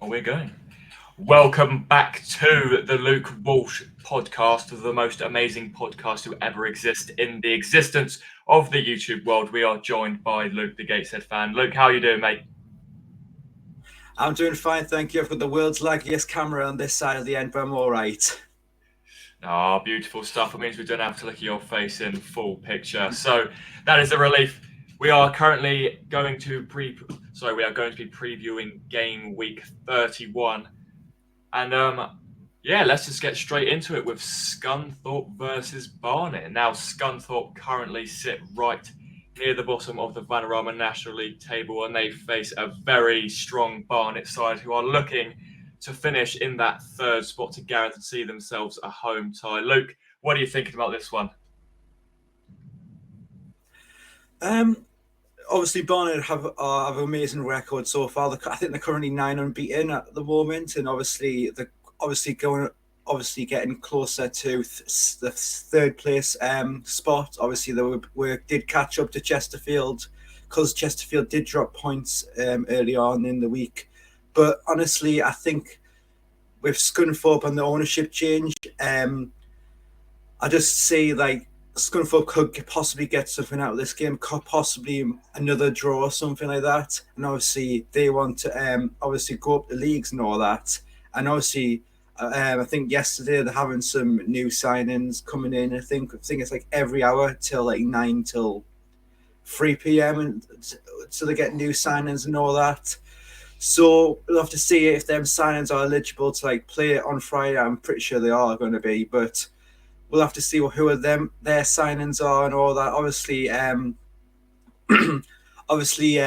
Oh, we're going. Welcome back to the Luke Walsh podcast, the most amazing podcast to ever exist in the existence of the YouTube world. We are joined by Luke, the Gateshead fan. Luke, how are you doing, mate? I'm doing fine, thank you. I've got the world's laggiest camera on this side of the end, but I'm all right. Ah, beautiful stuff. It means we don't have to look at your face in full picture. So that is a relief. We are currently going to we are going to be previewing game week 31. And let's just get straight into it with Scunthorpe versus Barnet. Now, Scunthorpe currently sit right near the bottom of the Vanarama National League table, and they face a very strong Barnet side who are looking to finish in that third spot to guarantee themselves a home tie. Luke, what are you thinking about this one? Obviously, Barnet have an amazing record so far. I think they're currently 9 unbeaten at the moment, and obviously getting closer to the third place spot. Obviously, they did catch up to Chesterfield because Chesterfield did drop points early on in the week. But honestly, I think with Scunthorpe and the ownership change, I just see like Scunthorpe could possibly get something out of this game, possibly another draw or something like that. And obviously, they want to obviously go up the leagues and all that. And obviously, I think yesterday they're having some new signings coming in. I think it's like every hour till like 9 till 3 p.m. and so they get new signings and all that. So we'll have to see if them signings are eligible to like play on Friday. I'm pretty sure they are going to be, but we'll have to see who are their signings are and all that. Obviously,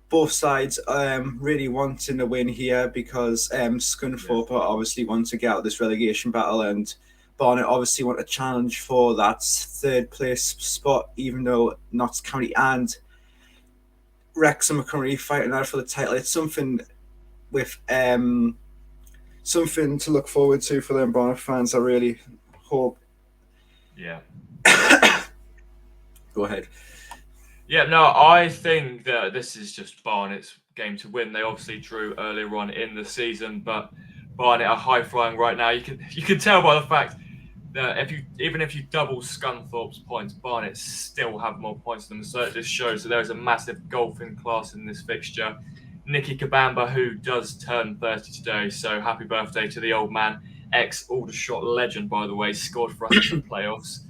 both sides really wanting to win here because Scunthorpe obviously want to get out of this relegation battle, and Barnet obviously want a challenge for that third place spot, even though Notts County and Wrexham are currently fighting out for the title. It's something with something to look forward to for them Barnet fans. I really hope. Yeah. Go ahead. Yeah, no, I think that this is just Barnet's game to win. They obviously drew earlier on in the season, but Barnet are high flying right now. You can tell by the fact that even if you double Scunthorpe's points, Barnet still have more points than them. So it just shows that there is a massive golfing class in this fixture. Nicky Kabamba, who does turn 30 today, so happy birthday to the old man. Ex-Aldershot legend, by the way, scored for us in the playoffs.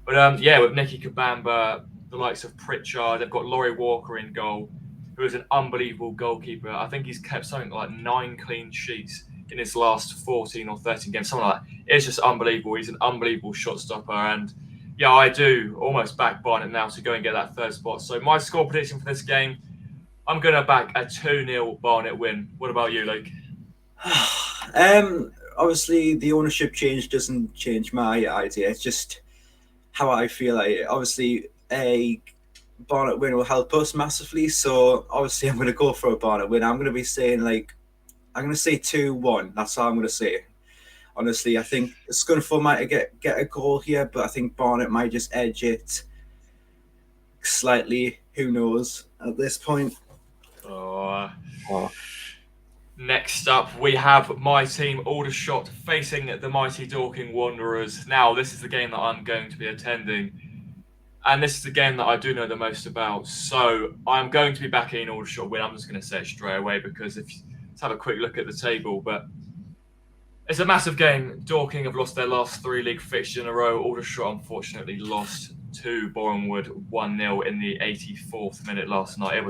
But with Nicky Kabamba, the likes of Pritchard, they've got Laurie Walker in goal, who is an unbelievable goalkeeper. I think he's kept something like 9 clean sheets in his last 14 or 13 games, something like that. It's just unbelievable. He's an unbelievable shot stopper. And yeah, I do almost back Barnet now to go and get that third spot. So my score prediction for this game, I'm going to back a 2-0 Barnet win. What about you, Luke? Obviously, the ownership change doesn't change my idea. It's just how I feel. Obviously, a Barnet win will help us massively. So obviously, I'm going to go for a Barnet win. I'm going to be saying I'm going to say 2-1. That's all I'm going to say. Honestly, I think Scunthorpe might get a goal here, but I think Barnet might just edge it slightly. Who knows at this point? Next up, we have my team, Aldershot, facing the mighty Dorking Wanderers. Now, this is the game that I'm going to be attending. And this is the game that I do know the most about. So I'm going to be backing Aldershot win. I'm just going to say it straight away because let's have a quick look at the table. But it's a massive game. Dorking have lost their last 3 league fixtures in a row. Aldershot, unfortunately, lost to Bournemouth 1-0 in the 84th minute last night. It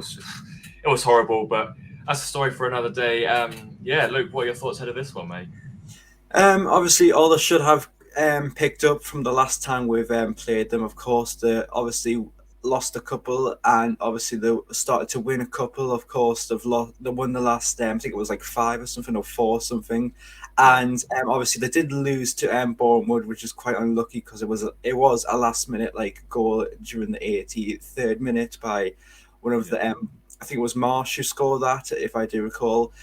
was horrible, but that's a story for another day. Luke, what are your thoughts ahead of this one, mate? Obviously, Aldershot have picked up from the last time we've played them. Of course, they obviously lost a couple, and obviously they started to win a couple. Of course, they won the last. I think it was like 5 or something, or 4 or something. And obviously they did lose to Bournemouth, which is quite unlucky because it was a last minute goal during the 83rd minute by one of the I think it was Marsh who scored that, if I do recall.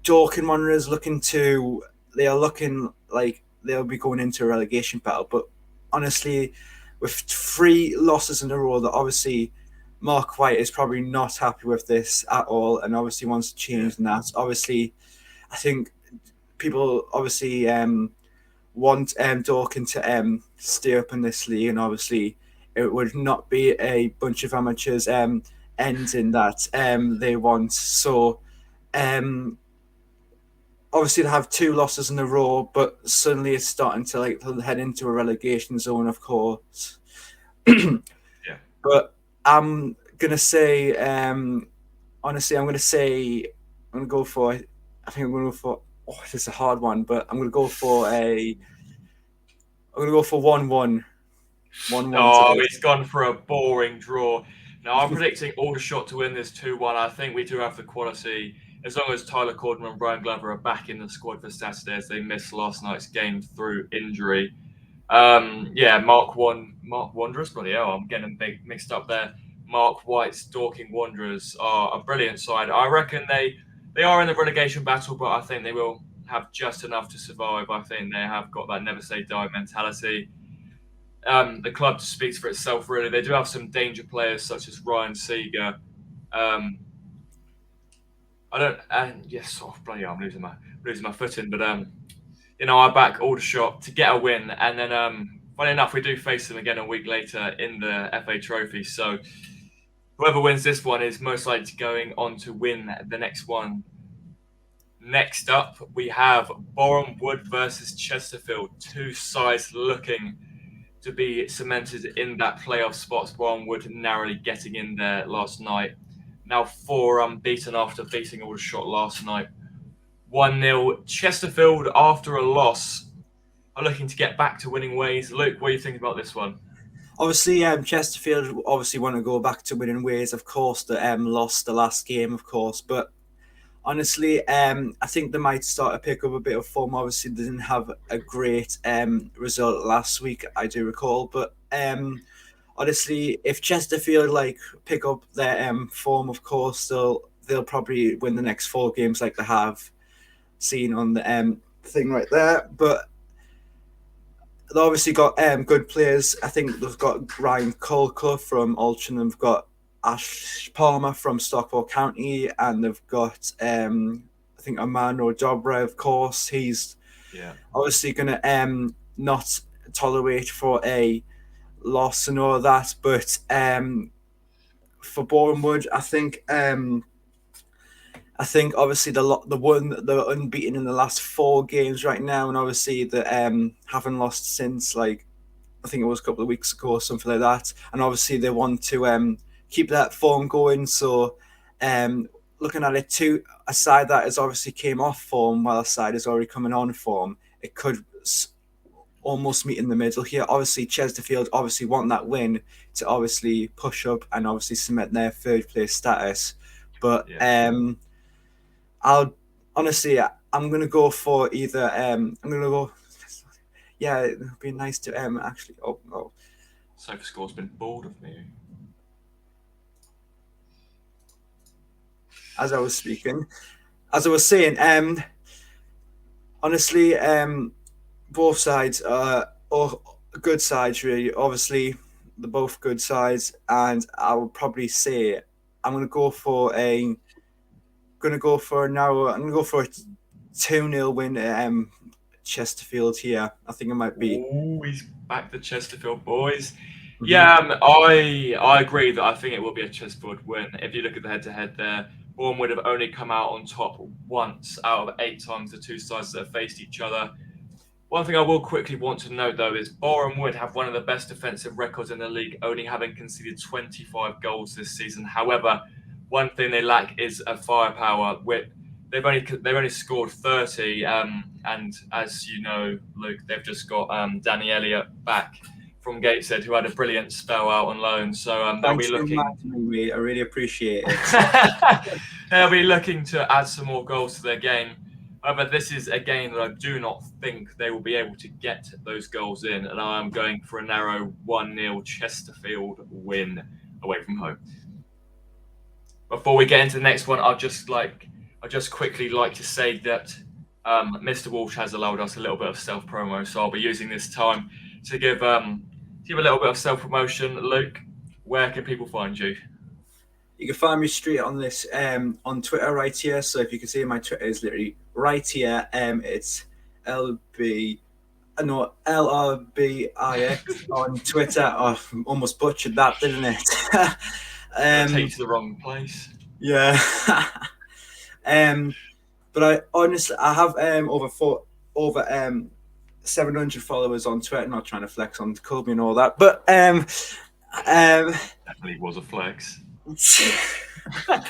Dorking Wanderers they are looking like they'll be going into a relegation battle, but honestly, with 3 losses in a row, that obviously Mark White is probably not happy with this at all, and obviously wants to change that. Obviously, I think people obviously want Dorking to stay up in this league, and obviously it would not be a bunch of amateurs ending that they want. So obviously they have 2 losses in a row, but suddenly it's starting to head into a relegation zone, of course. Yeah. But I'm gonna say, honestly, I'm gonna go for. I think I'm gonna go for. Oh, this is a hard one, but I'm gonna go for 1-1. 1-1 to Oh, this. he's gone for a boring draw. Now, I'm predicting Aldershot to win this 2-1. I think we do have the quality. As long as Tyler Corden and Brian Glover are back in the squad for Saturday, as they missed last night's game through injury. Mark Wanderers. Bloody hell, I'm getting mixed up there. Mark White's Dorking Wanderers are a brilliant side. I reckon they are in the relegation battle, but I think they will have just enough to survive. I think they have got that never say die mentality. The club speaks for itself, really. They do have some danger players such as Ryan Seeger. I don't, and yes, bloody hell, I'm losing my footing, but I back Aldershot to get a win, and then funny enough, we do face them again a week later in the FA Trophy. So whoever wins this one is most likely going on to win the next one. Next up, we have Boreham Wood versus Chesterfield. 2 sides looking to be cemented in that playoff spot. Boreham Wood narrowly getting in there last night. Now 4 unbeaten after beating Aldershot last night. 1-0. Chesterfield, after a loss, are looking to get back to winning ways. Luke, what do you think about this one? Obviously, Chesterfield obviously want to go back to winning ways. Of course, they lost the last game, of course, but honestly, I think they might start to pick up a bit of form. Obviously, they didn't have a great result last week, I do recall. But honestly, if Chesterfield pick up their form, of course, they'll probably win the next 4 games like they have seen on the thing right there. But they've obviously got good players. I think they've got Ryan Colclough from Oldham. They've got Ash Palmer from Stockport County, and they've got I think Amano Dobra, of course. He's obviously going to not tolerate for a loss and all that. But for Boreham Wood, I think obviously they're unbeaten in the last 4 games right now, and obviously they haven't lost since I think it was a couple of weeks ago or something like that. And obviously they want to keep that form going. So looking at it too, a side that has obviously came off form while a side is already coming on form, it could almost meet in the middle here. Obviously Chesterfield obviously want that win to obviously push up and obviously cement their 3rd place status. But I'm gonna go for either it'd be nice to actually SofaScore's been bored of me. As I was saying, honestly, both sides are good sides, really. Obviously, they're both good sides, and I would probably say I'm gonna go for a 2-0 win Chesterfield here. I think it might be. Oh, he's back the Chesterfield boys. Mm-hmm. Yeah, I agree that I think it will be a Chesterfield win. If you look at the head-to-head there, Boreham would have only come out on top once out of 8 times the 2 sides that have faced each other. One thing I will quickly want to note, though, is Boreham Wood have one of the best defensive records in the league, only having conceded 25 goals this season. However, one thing they lack is a firepower. They've only scored 30, and as you know, Luke, they've just got Danny Elliott back from Gateshead, who had a brilliant spell out on loan. So they'll be looking. I really appreciate it. They'll be looking to add some more goals to their game. However, this is a game that I do not think they will be able to get those goals in, and I am going for a narrow 1-0 Chesterfield win away from home. Before we get into the next one, I'd just quickly like to say that Mr. Walsh has allowed us a little bit of self-promo, so I'll be using this time to give a little bit of self-promotion. Luke, where can people find you? You can find me straight on this on Twitter right here. So if you can see, my Twitter is literally right here. It's LRBIX on Twitter. Oh, I almost butchered that, didn't it? It'll take you to the wrong place. Yeah. But I honestly, I have over 700 followers on Twitter. Not trying to flex on Cobie and all that, but definitely was a flex. But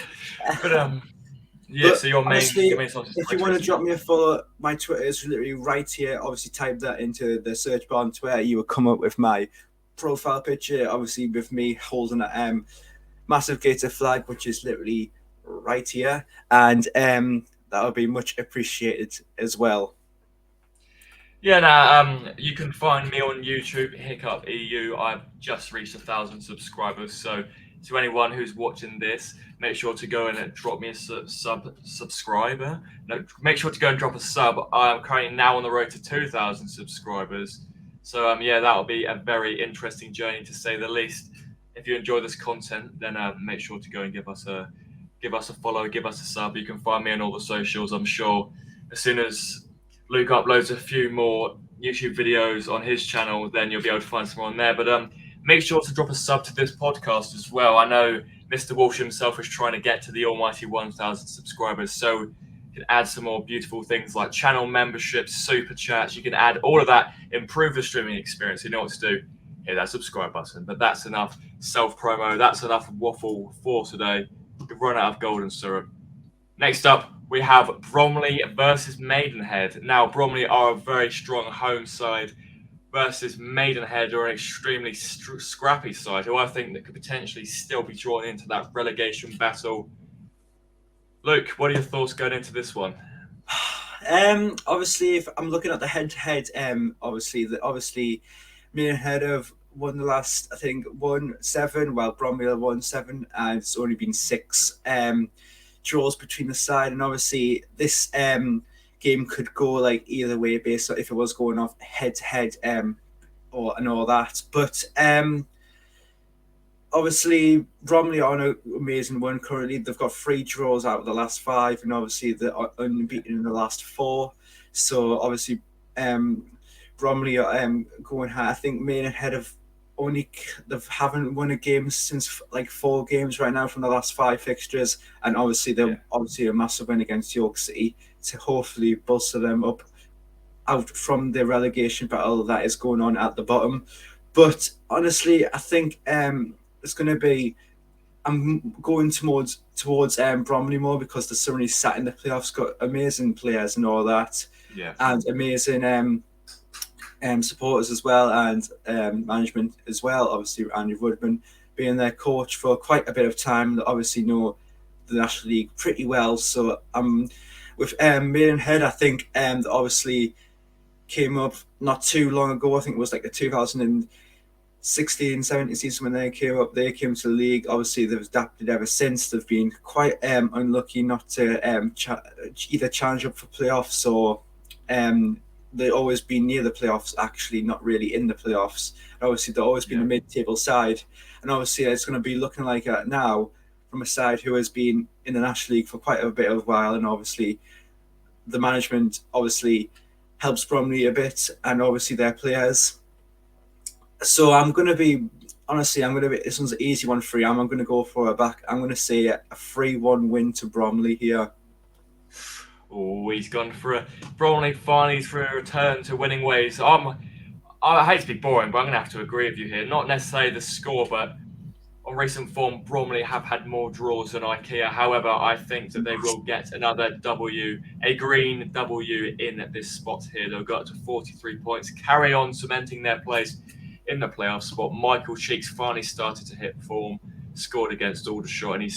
yeah. So your main source is if you want to drop me a follow, my Twitter is literally right here. Obviously, type that into the search bar on Twitter. You will come up with my profile picture. Obviously, with me holding a massive Gator flag, which is literally right here, and that would be much appreciated as well. Yeah, you can find me on YouTube, Hiccup EU. I've just reached 1,000 subscribers. So to anyone who's watching this, make sure to go and drop me a subscriber. No, make sure to go and drop a sub. I'm currently now on the road to 2,000 subscribers. So yeah, that'll be a very interesting journey to say the least. If you enjoy this content, then make sure to go and give us a follow, give us a sub. You can find me on all the socials. I'm sure as soon as Luke uploads a few more YouTube videos on his channel, then you'll be able to find some on there. But make sure to drop a sub to this podcast as well. I know Mr. Walsh himself is trying to get to the almighty 1,000 subscribers, so you can add some more beautiful things like channel memberships, super chats. You can add all of that, improve the streaming experience. You know what to do. Hit that subscribe button. But that's enough self-promo. That's enough waffle for today. We've run out of golden syrup. Next up, we have Bromley versus Maidenhead. Now, Bromley are a very strong home side versus Maidenhead, are an extremely scrappy side, who I think that could potentially still be drawn into that relegation battle. Luke, what are your thoughts going into this one? Obviously, if I'm looking at the head-to-head, obviously, Maidenhead have won the last, I think, 1-7, while Bromley have won 7, and it's only been 6 draws between the side. And obviously, this game could go like either way based on if it was going off head-to-head and all that. But obviously, Bromley are on an amazing one currently. They've got 3 draws out of the last 5, and obviously they're unbeaten in the last 4. So obviously, Bromley are going high. I think Maidenhead they haven't won a game since like 4 games right now from the last 5 fixtures, and obviously they're obviously a massive win against York City to hopefully bolster them up out from the relegation battle that is going on at the bottom. But honestly, I think it's going to be. I'm going towards Bromley more because they're suddenly sat in the playoffs, got amazing players and all that, and amazing supporters as well, and management as well. Obviously, Andy Woodman being their coach for quite a bit of time, they obviously know the National League pretty well. So with Maidenhead, I think they obviously came up not too long ago. I think it was like the 2016-17 season when they came up. They came to the league. Obviously, they've adapted ever since. They've been quite unlucky not to either challenge up for playoffs or they've always been near the playoffs, actually, not really in the playoffs. And obviously, they've always been a mid-table side. And obviously, it's going to be looking like that now from a side who has been in the National League for quite a bit of a while. And obviously, the management obviously helps Bromley a bit, and obviously their players. So I'm going to be, this one's an easy one for you. I'm going to go for I'm going to say a 3-1 win to Bromley here. Oh, he's gone for a Bromley finally for a return to winning ways. I hate to be boring, but I'm going to have to agree with you here. Not necessarily the score, but on recent form, Bromley have had more draws than IKEA. However, I think that they will get another W, a green W in this spot here. They'll go up to 43 points, carry on cementing their place in the playoff spot. Michael Cheeks finally started to hit form, scored against Aldershot, and I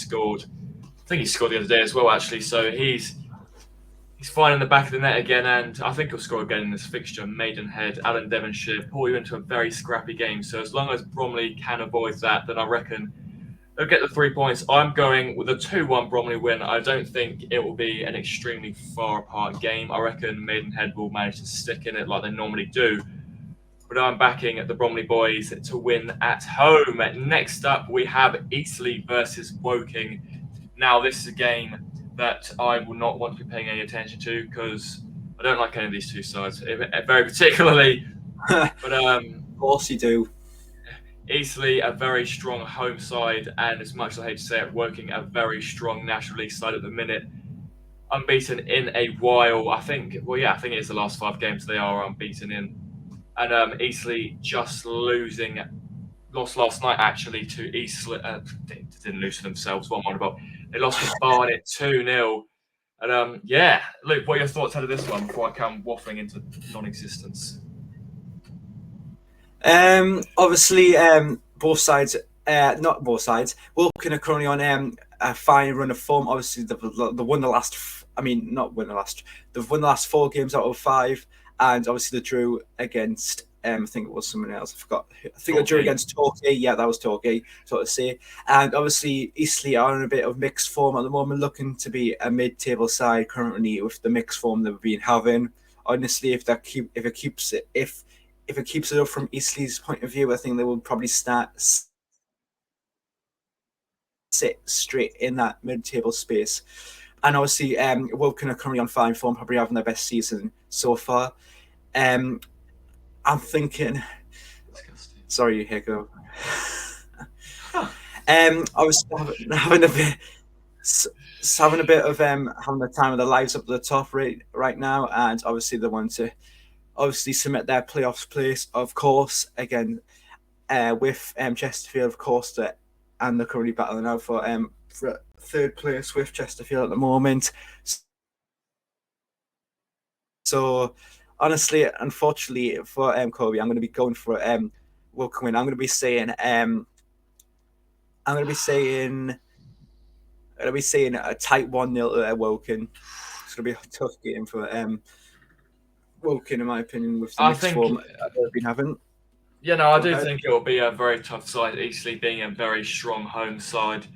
think he scored the other day as well, actually. So he's fine in the back of the net again, and I think he'll score again in this fixture. Maidenhead, Alan Devonshire, pull you into a very scrappy game. So as long as Bromley can avoid that, then I reckon they'll get the 3 points. I'm going with a 2-1 Bromley win. I don't think it will be an extremely far apart game. I reckon Maidenhead will manage to stick in it like they normally do. but I'm backing the Bromley boys to win at home. Next up, we have Eastleigh versus Woking. Now, this is a game that I will not want to be paying any attention to because I don't like any of these two sides, very particularly. But Of course you do. Eastleigh, a very strong home side, and as much as I hate to say it, Woking, a very strong National League side at the minute. Unbeaten in a while. I think it is the last 5 games they are unbeaten in. And Eastleigh just lost last night actually to Eastleigh. They didn't lose to themselves. What am I on about? They lost to Barnet 2-0. And Luke, what are your thoughts out of this one before I come waffling into non-existence? Obviously, both sides, not both sides. Woking are currently on a fine run of form. Obviously, they've won the last. I mean, not won the last. They've won the last 4 games out of 5, and obviously they drew against. I think it was someone else. I forgot. I think they drew against Torquay. Yeah, that was Torquay. Sort of say. And obviously, Eastleigh are in a bit of mixed form at the moment, looking to be a mid-table side currently with the mixed form they've been having. Honestly, if it keeps it up from Eastleigh's point of view, I think they will probably sit straight in that mid-table space. And obviously, Woking are currently on fine form, probably having their best season so far. I'm thinking. Sorry, Hiccup. I was having a bit of having the time of their lives up at the top right now, and obviously they want to cement their playoffs place, of course, again with Chesterfield, of course, and they're currently battling out for third place with Chesterfield at the moment. So, honestly, unfortunately for Cobie, I'm going to be going for Woking win. I'm going to be saying a tight 1-0 to Woking. It's going to be a tough game for Woking, in my opinion, with the mixed form they've been having. Yeah, no, I do think it will be a very tough side, Eastleigh being a very strong home side.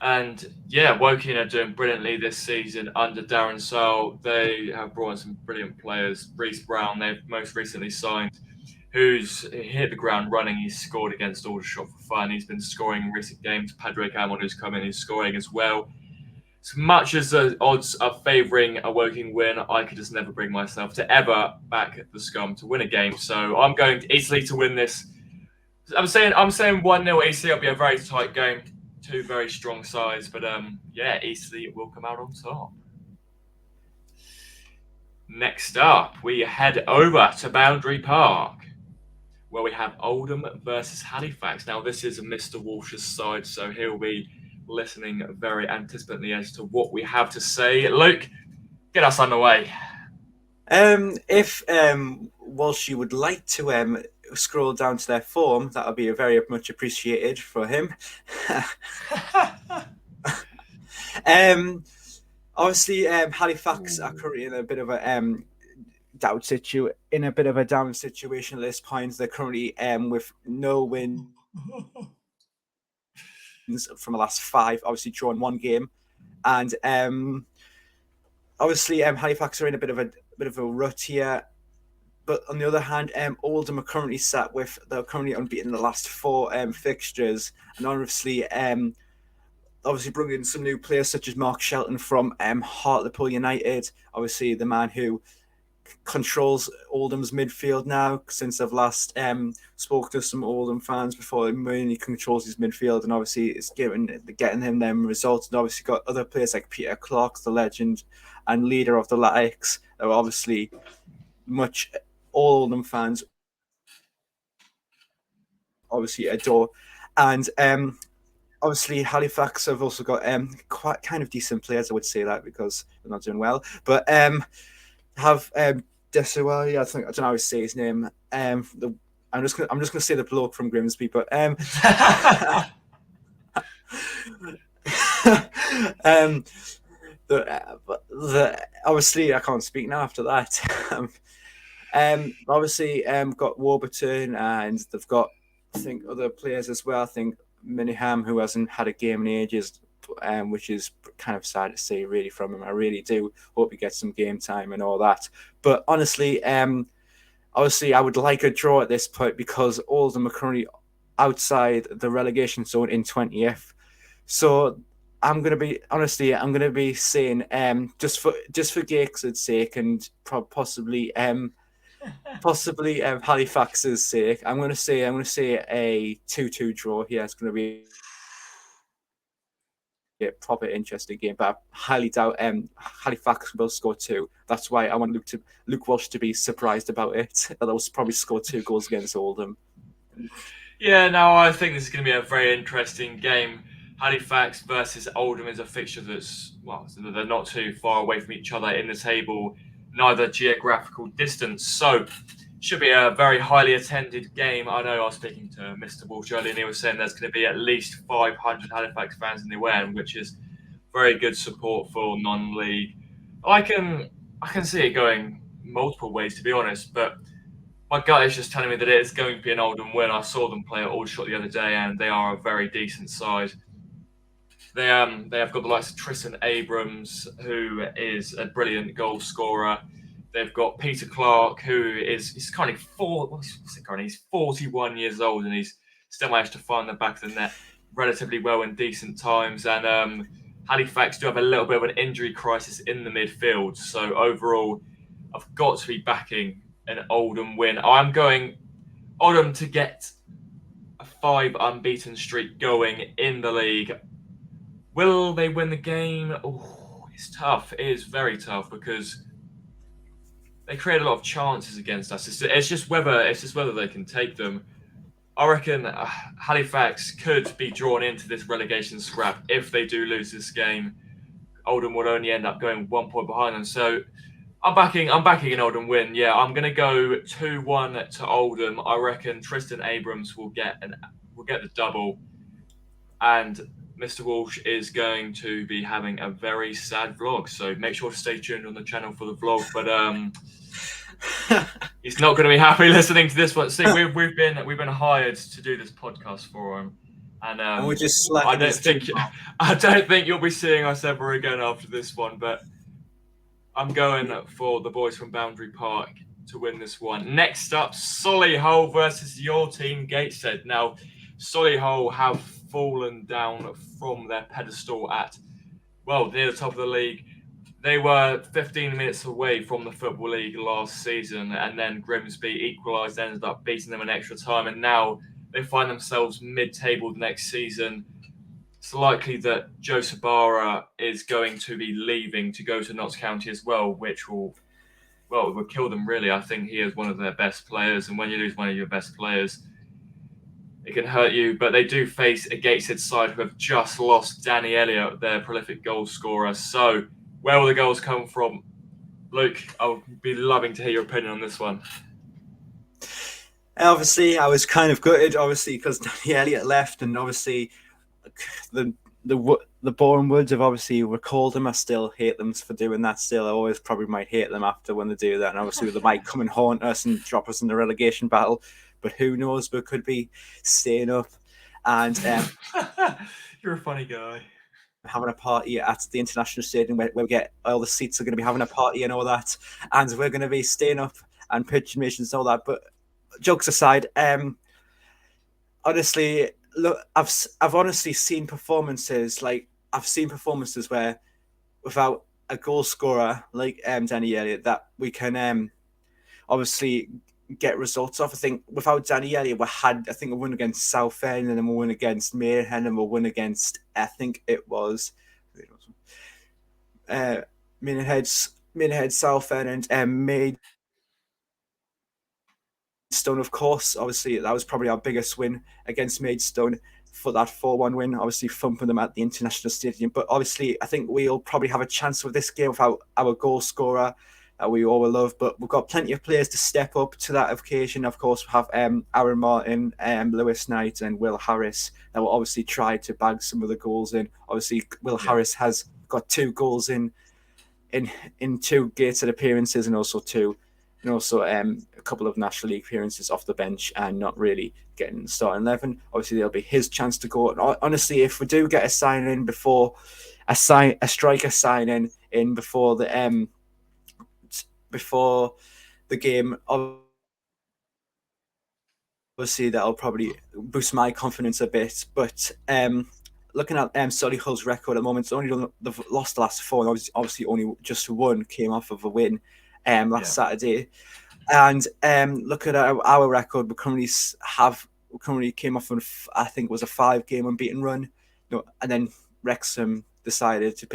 And yeah, Woking are doing brilliantly this season under Darren Searle. They have brought in some brilliant players. Reece Brown, they've most recently signed, who's hit the ground running. He's scored against Aldershot for fun. He's been scoring in recent games. Padraig Hammond, who's come in, he's scoring as well. As much as the odds are favouring a Woking win, I could just never bring myself to ever back the Scum to win a game. So I'm going to Eastleigh to win this. I'm saying 1-0 Eastleigh. It'll be a very tight game. 2 very strong sides, but Eastleigh will come out on top. Next up, we head over to Boundary Park, where we have Oldham versus Halifax. Now, this is Mr. Walsh's side, so he'll be listening very anticipatingly as to what we have to say. Luke, get us underway. If Walsh, you would like to scroll down to their form, that would be very much appreciated for him. Obviously, Halifax are currently in a bit of a down situation at this point. They're currently with no wins from the last 5. Obviously, drawn 1 game, and obviously, Halifax are in a bit of a rut here. But on the other hand, Oldham are currently they're currently unbeaten in the last 4 fixtures, and obviously bringing in some new players such as Mark Shelton from Hartlepool United. Obviously, the man who controls Oldham's midfield now, since I've last spoke to some Oldham fans before. He mainly controls his midfield, and obviously it's getting him them results. And obviously got other players like Peter Clark, the legend and leader of the Latics, are obviously much all Oldham fans obviously adore. And obviously Halifax have also got quite kind of decent players, I would say that, because they're not doing well. But have Desuwali, I don't know how to say his name. I'm just gonna say the bloke from Grimsby, but obviously I can't speak now after that. Obviously got Warburton, and they've got, I think, other players as well. I think Miniham, who hasn't had a game in ages, which is kind of sad to see really from him. I really do hope he gets some game time and all that. But honestly, obviously I would like a draw at this point because Oldham are currently outside the relegation zone in 20th. So I'm gonna be saying just for Gateshead's sake and possibly Halifax's sake, I'm gonna say a 2-2 draw here. It's gonna be a proper interesting game, but I highly doubt Halifax will score 2. That's why I want Luke Walsh to be surprised about it. They'll probably score 2 goals against Oldham. Yeah, no, I think this is going to be a very interesting game. Halifax versus Oldham is a fixture that's, well, they're not too far away from each other in the table, neither geographical distance. So, should be a very highly attended game. I know I was speaking to Mr. Walsh earlier, and he was saying there's going to be at least 500 Halifax fans in the away end, which is very good support for non-league. I can see it going multiple ways, to be honest, but my gut is just telling me that it's going to be an Oldham win. I saw them play at Aldershot the other day, and they are a very decent side. They have got the likes of Tristan Abrams, who is a brilliant goal scorer. They've got Peter Clark, who he's currently he's 41 years old, and he's still managed to find the back of the net relatively well in decent times. And Halifax do have a little bit of an injury crisis in the midfield. So overall, I've got to be backing an Oldham win. I'm going Oldham to get a 5 unbeaten streak going in the league. Will they win the game? Oh, it's tough. It is very tough because they create a lot of chances against us. It's just whether they can take them. I reckon Halifax could be drawn into this relegation scrap if they do lose this game. Oldham would only end up going 1 point behind them. So I'm backing an Oldham win. Yeah, I'm going to go 2-1 to Oldham. I reckon Tristan Abrams will get the double, and Mr. Walsh is going to be having a very sad vlog. So make sure to stay tuned on the channel for the vlog. But he's not going to be happy listening to this one. See, we've been hired to do this podcast for him, and we're just I don't think you'll be seeing us ever again after this one. But I'm going for the boys from Boundary Park to win this one. Next up, Solihull versus your team, Gateshead. Now, Solihull have fallen down from their pedestal at, well, near the top of the league. They were 15 minutes away from the Football League last season, and then Grimsby equalised, ended up beating them in extra time, and now they find themselves mid-table the next season. It's likely that Joe Sabara is going to be leaving to go to Notts County as well, which will kill them, really. I think he is one of their best players, and when you lose one of your best players, it can hurt you. But they do face a Gateshead side who have just lost Danny Elliott, their prolific goal scorer. So where will the goals come from? Luke, I'll be loving to hear your opinion on this one. Obviously, I was kind of gutted, because Danny Elliott left, and obviously the Boreham Woods have obviously recalled him. I still hate them for doing that. Still, I always probably might hate them after when they do that. And obviously, they might come and haunt us and drop us in the relegation battle. But who knows? We could be staying up and you're a funny guy. Having a party at the International Stadium where we get all the seats are going to be having a party and all that, and we're going to be staying up and pitching missions and all that. But jokes aside, honestly, look, I've honestly seen performances where without a goal scorer like Danny Elliott that we can obviously get results off. I think without Danny Elliott, we won against Southend, and then we won against Mayhead, and we won against Mayhead, Southend, and Maidstone, of course. Obviously, that was probably our biggest win against Maidstone for that 4-1 win, obviously thumping them at the International Stadium. But obviously, I think we'll probably have a chance with this game without our goal scorer that we all will love. But we've got plenty of players to step up to that occasion. Of course, we have Aaron Martin, Lewis Knight, and Will Harris that will obviously try to bag some of the goals in. Obviously, Will Harris has got 2 goals in 2 Gateshead appearances, and also a couple of National League appearances off the bench and not really getting the starting 11. Obviously, there'll be his chance to go. And honestly, if we do get a sign-in before a striker sign in before the game, obviously that'll probably boost my confidence a bit. But looking at Solihull's record at the moment, it's only they've lost the last four, and obviously only just one came off of a win last Saturday. And look at our record. We currently came off on, I think it was a 5-game unbeaten run. And then Wrexham decided to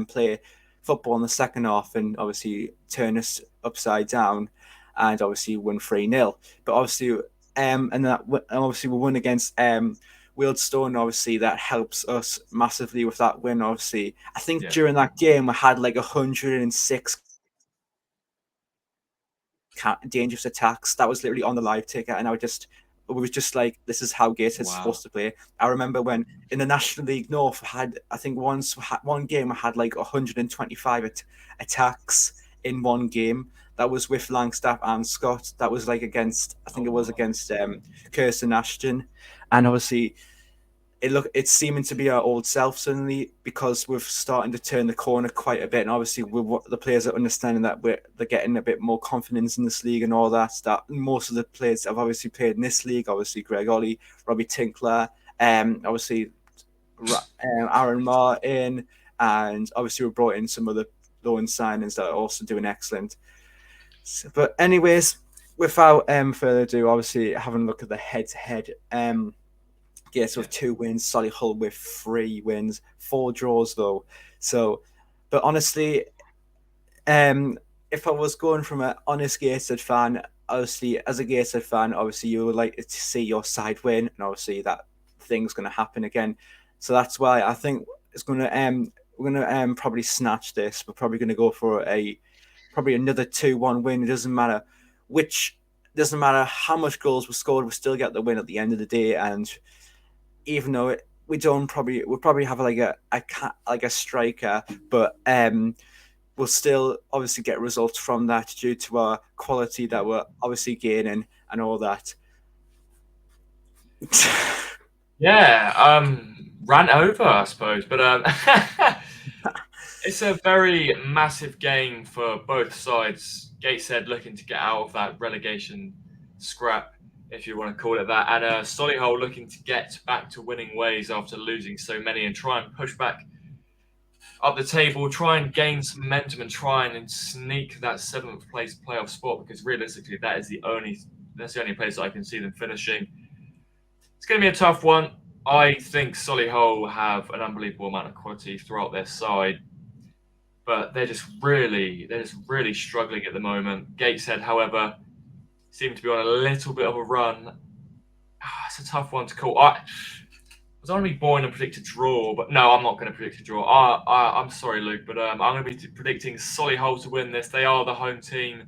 play football in the second half and obviously turn us upside down and obviously win 3-0. But obviously, obviously we won against Wealdstone. Obviously, that helps us massively with that win. Obviously, I think during that game we had like 106 dangerous attacks. That was literally on the live ticker, and it was just like, this is how Gateshead's supposed to play. I remember when in the National League North, I think one game I had like 125 attacks in one game. That was with Langstaff and Scott. That was like against, I think it was against Kirsten Ashton, and obviously it's seeming to be our old self suddenly, because we're starting to turn the corner quite a bit, and obviously the players are understanding that they're getting a bit more confidence in this league and all that. That most of the players have obviously played in this league. Obviously, Greg Ollie, Robbie Tinkler, obviously Aaron Martin, and obviously we brought in some other loan signings that are also doing excellent. But anyways, without further ado, obviously having a look at the head-to-head. Gates with 2 wins, Solihull with 3 wins, 4 draws though. So, but honestly, if I was going from an honest Gateshead fan, obviously as a Gateshead fan, obviously you would like to see your side win, and obviously that thing's going to happen again. So that's why I think it's going to we're going to probably snatch this. We're probably going to go for probably another 2-1 win. It doesn't matter how much goals were scored, we still get the win at the end of the day. And even though we'll probably have like a striker, but we'll still obviously get results from that due to our quality that we're obviously gaining and all that. Ran over, I suppose, but it's a very massive game for both sides. Gateshead looking to get out of that relegation scrap, if you want to call it that, and Solihull looking to get back to winning ways after losing so many and try and push back up the table, try and gain some momentum and try and sneak that 7th place playoff spot, because realistically that's the only place I can see them finishing. It's going to be a tough one. I think Solihull have an unbelievable amount of quality throughout their side, but they're just really struggling at the moment. Gateshead, however, seem to be on a little bit of a run. It's a tough one to call. I was only born and predict a draw, but no, I'm not going to predict a draw. I'm sorry, Luke, but I'm going to be predicting Solihull to win this. They are the home team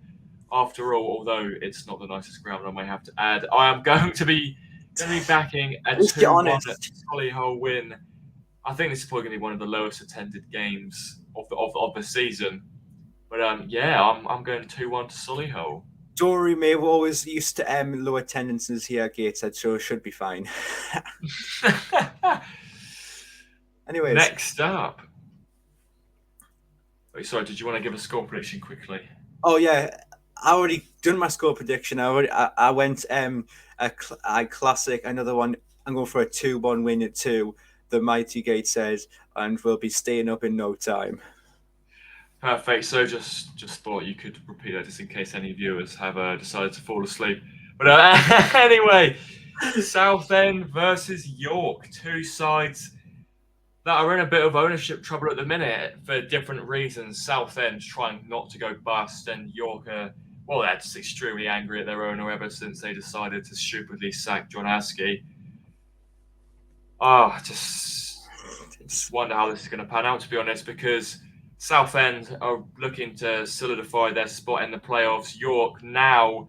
after all, although it's not the nicest ground, I may have to add. I am going to be backing a 2-1 Solihull win. I think this is probably going to be one of the lowest attended games of the season. But I'm going 2-1 to Solihull. Don't worry, mate. We're always used to low attendances here at Gateshead, so it should be fine. Anyways. Next up. Wait, sorry, did you want to give a score prediction quickly? Oh, yeah. I already done my score prediction. I went a classic, another one. I'm going for a 2-1 win at 2, the mighty Gateshead, and we'll be staying up in no time. Perfect. So just thought you could repeat that just in case any viewers have decided to fall asleep. But anyway, Southend versus York, 2 sides that are in a bit of ownership trouble at the minute for different reasons. Southend trying not to go bust, and York they're just extremely angry at their owner ever since they decided to stupidly sack John Askey. Just wonder how this is going to pan out, to be honest, because Southend are looking to solidify their spot in the playoffs. York now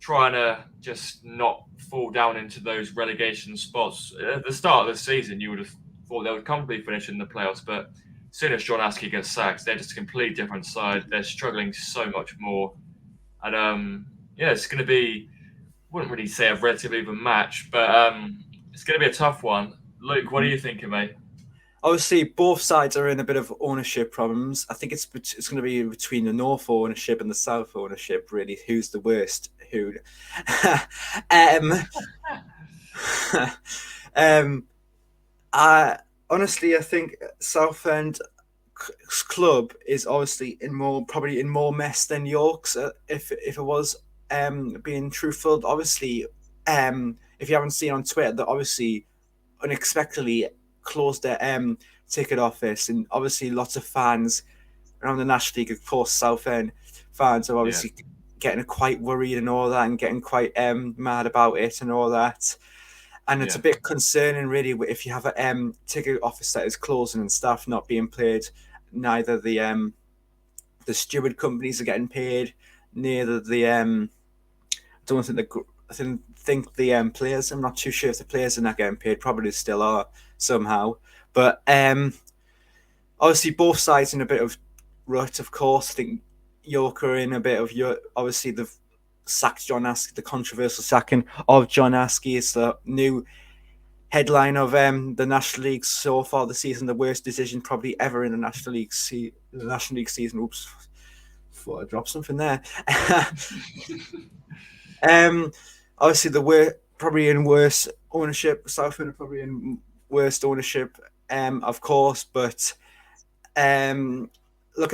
trying to just not fall down into those relegation spots. At the start of the season, you would have thought they would comfortably finish in the playoffs, but as soon as John Askey gets sacked, they're just a completely different side. They're struggling so much more. And it's going to be, I wouldn't really say a relatively even match, but it's going to be a tough one. Luke, what are you thinking, mate? Obviously, both sides are in a bit of ownership problems. I think it's going to be between the North ownership and the South ownership, really. Who's the worst? Hood. um, I honestly, I think Southend club is obviously probably in more mess than York's. If it was being truthful, obviously, if you haven't seen on Twitter, that obviously unexpectedly closed their ticket office, and obviously lots of fans around the National League, of course, Southend fans are obviously getting quite worried and all that, and getting quite mad about it and all that. And it's a bit concerning, really, if you have a ticket office that is closing and staff not being paid. Neither the steward companies are getting paid, neither the don't think the players. I'm not too sure if the players are not getting paid. Probably still are somehow, but obviously both sides in a bit of rut. Of course, I think York are in a bit of obviously the sacked John Askey, the controversial sacking of John Askey. It's the new headline of the National League so far this season. The worst decision probably ever in the National League season. Oops, thought I dropped something there. Obviously probably in worse ownership. Southend are probably in worst ownership, of course. But looking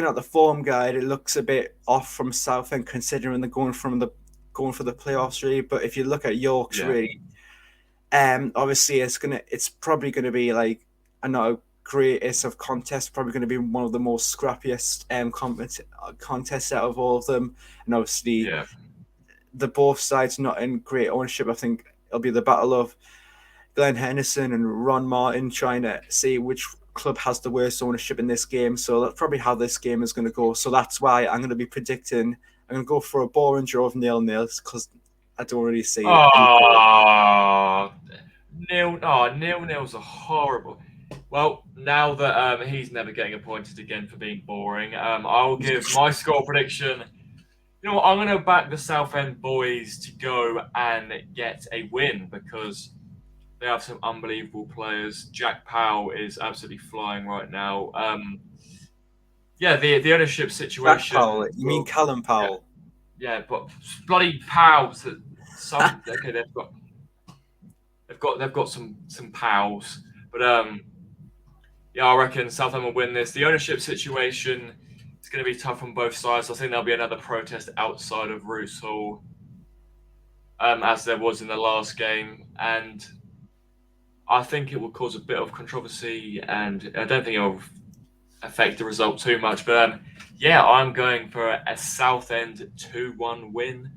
at the form guide, it looks a bit off from Southend, considering they're going for the playoffs, really. But if you look at York's, really, obviously it's probably gonna be like not a greatest of contests. Probably going to be one of the most scrappiest contests out of all of them, and obviously the both sides not in great ownership. I think it'll be the battle of Glenn Henderson and Ron Martin trying to see which club has the worst ownership in this game. So that's probably how this game is going to go. So that's why I'm going to be predicting. I'm going to go for a boring draw of 0-0 because I don't really see it. Nil-nils are horrible. Well, now that he's never getting appointed again for being boring, I'll give my score prediction. You know what? I'm going to back the Southend boys to go and get a win because they have some unbelievable players. Jack Powell is absolutely flying right now. The ownership situation. Jack Powell? You mean Callum Powell? Yeah, but bloody Powell. Okay, they've got some pals, but I reckon Southampton will win this. The ownership situation is going to be tough on both sides. I think there'll be another protest outside of Roos Hall, as there was in the last game, and I think it will cause a bit of controversy, and I don't think it will affect the result too much. But I'm going for a Southend 2-1 win.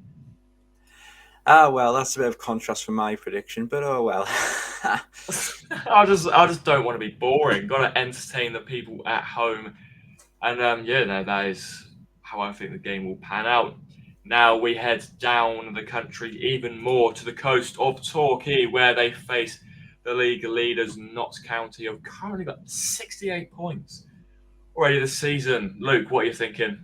Well, that's a bit of contrast from my prediction, but oh well. I just don't want to be boring. Got to entertain the people at home, and that is how I think the game will pan out. Now we head down the country even more to the coast of Torquay, where they face the league leaders, Notts County, have currently got 68 points already this season. Luke, what are you thinking?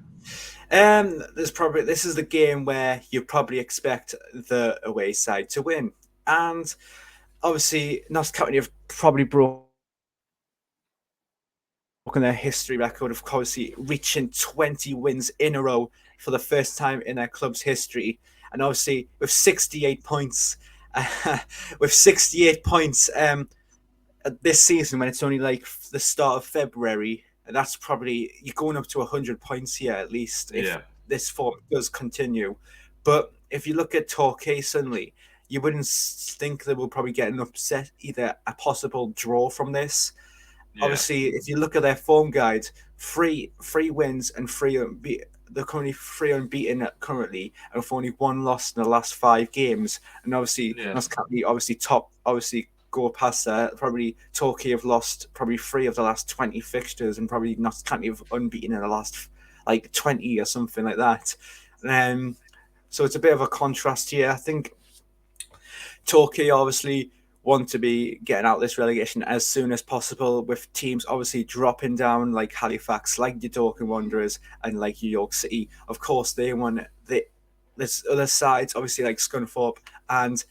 This is the game where you probably expect the away side to win, and obviously Notts County have probably broken their history record of obviously reaching 20 wins in a row for the first time in their club's history, and obviously with 68 points, this season when it's only like the start of February. That's probably you're going up to 100 points here at least if this form does continue. But if you look at Torquay suddenly, you wouldn't think they will probably get an upset, either a possible draw from this. Yeah. Obviously, if you look at their form guide, three wins and they're currently 3 unbeaten currently, and with only 1 loss in the last 5 games. And obviously, Notts County go past that. Probably Torquay have lost probably 3 of the last 20 fixtures, and probably Notts County have unbeaten in the last 20 or something like that. So it's a bit of a contrast here. I think Torquay obviously want to be getting out this relegation as soon as possible, with teams obviously dropping down like Halifax, like the Dorking Wanderers, and like York City. Of course, they want there's other sides, obviously like Scunthorpe and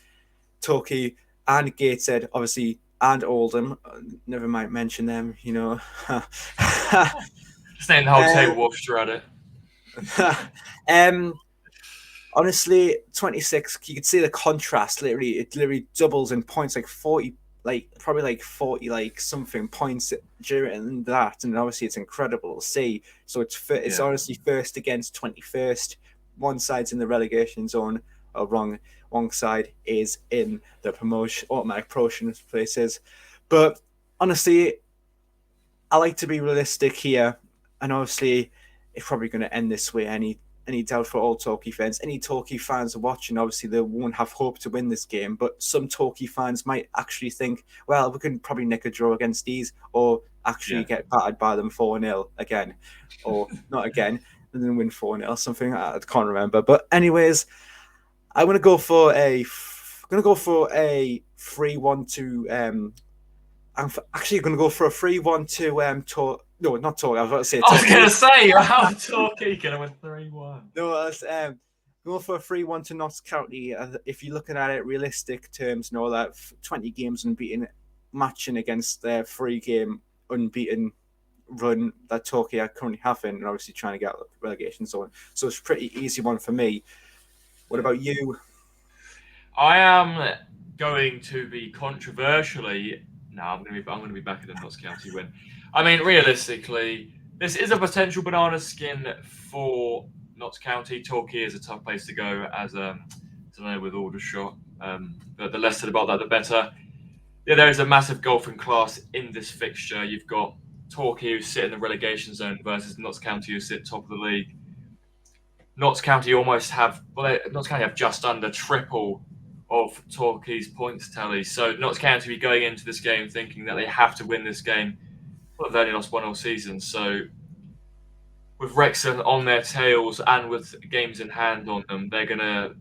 Torquay and Gateshead, obviously, and Oldham. Never mind mention them, Just name the whole table whilst you're at it. honestly, 26. You could see the contrast. It literally doubles in points, like 40, like probably like 40, like something points during that, and obviously it's incredible to see. So it's Yeah. honestly first against 21st. One side's in the relegation zone, or wrong side is in the automatic promotion places. But honestly, I like to be realistic here, and obviously, it's probably going to end this way. Any doubt for all Torquay fans? Any Torquay fans are watching, obviously, they won't have hope to win this game. But some Torquay fans might actually think, well, we can probably nick a draw against these, or actually Yeah. get battered by them 4-0 again, or not again, and then win 4-0, something I can't remember. But anyways, I'm gonna go for a 3-1 to I'm actually going to go for a 3-1 to no, not talk. I was about to say I was Torquay. going to say, how Torquay can I win 3-1? No, I was going for a 3-1 to Notts County. If you're looking at it realistic terms, and all that, 20 games unbeaten, matching against their 3-game unbeaten run that Torquay are currently having, and obviously trying to get relegation zone. So it's a pretty easy one for me. What about you? I am going to be controversially. No, I'm going to be back in the Notts County win. I mean, realistically, this is a potential banana skin for Notts County. Torquay is a tough place to go, as I don't know, with Aldershot. But the less said about that, the better. Yeah, there is a massive golfing class in this fixture. You've got Torquay, who sit in the relegation zone, versus Notts County, who sit top of the league. Notts County Notts County have just under triple of Torquay's points tally. So Notts County be going into this game thinking that they have to win this game. Well, they've only lost one all season. So with Wrexham on their tails and with games in hand on them, they're gonna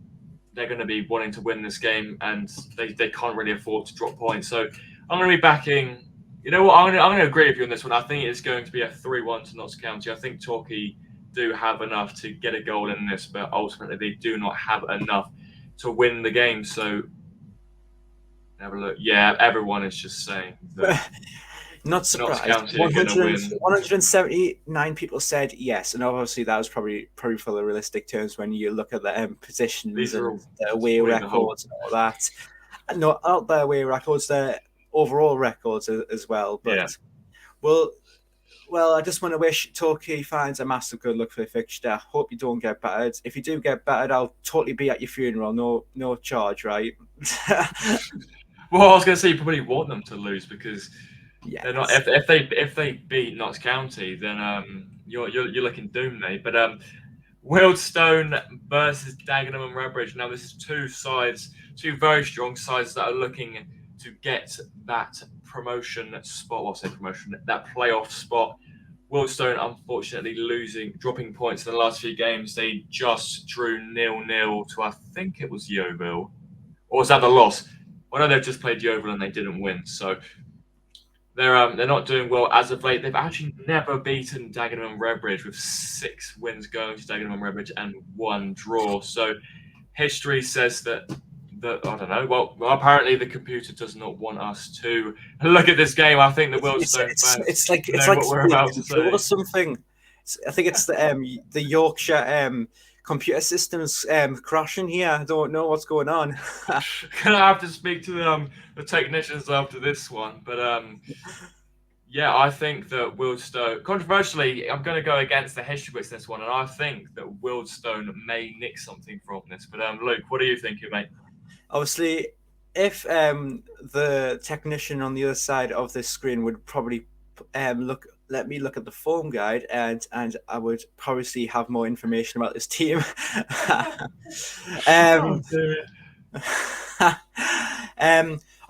be wanting to win this game, and they can't really afford to drop points. So I'm gonna be backing. You know what? I'm gonna agree with you on this one. I think it's going to be a 3-1 to Notts County. I think Torquay do have enough to get a goal in this, but ultimately they do not have enough to win the game. So have a look. Yeah, everyone is just saying that Not Notts surprised. County are going to win. 179 people said yes, and obviously that was probably for the realistic terms when you look at the positions These are and all the away winning the whole. records and all that. No, not the away records, the overall records as well. Yeah. But well, I just want to wish Torquay fans a massive good luck for the fixture. Hope you don't get battered. If you do get battered, I'll totally be at your funeral. No charge, right? Well, I was going to say you probably want them to lose because yes. they're not. If they beat Notts County, then you're looking doomed, mate. But Wealdstone versus Dagenham and Redbridge. Now this is two very strong sides that are looking to get that promotion spot. Well, I say promotion, that playoff spot. Wealdstone unfortunately dropping points in the last few games. They just drew 0-0 to, I think it was Yeovil, or was that the loss? I know they've just played Yeovil and they didn't win, so they're not doing well as of late. They've actually never beaten Dagenham and Redbridge, with 6 wins going to Dagenham and Redbridge and 1 draw. So history says that I don't know. Well, apparently the computer does not want us to look at this game. I think the Wealdstone fans know what we're about to say. Or something. I think it's the Yorkshire computer systems crashing here. I don't know what's going on. Gonna have to speak to the technicians after this one, but yeah, I think that Wealdstone, controversially, I'm going to go against the history books this one, and I think that Wealdstone may nick something from this. But Luke, what are you thinking, mate? Obviously, if the technician on the other side of this screen would probably let me look at the form guide, and I would probably have more information about this team.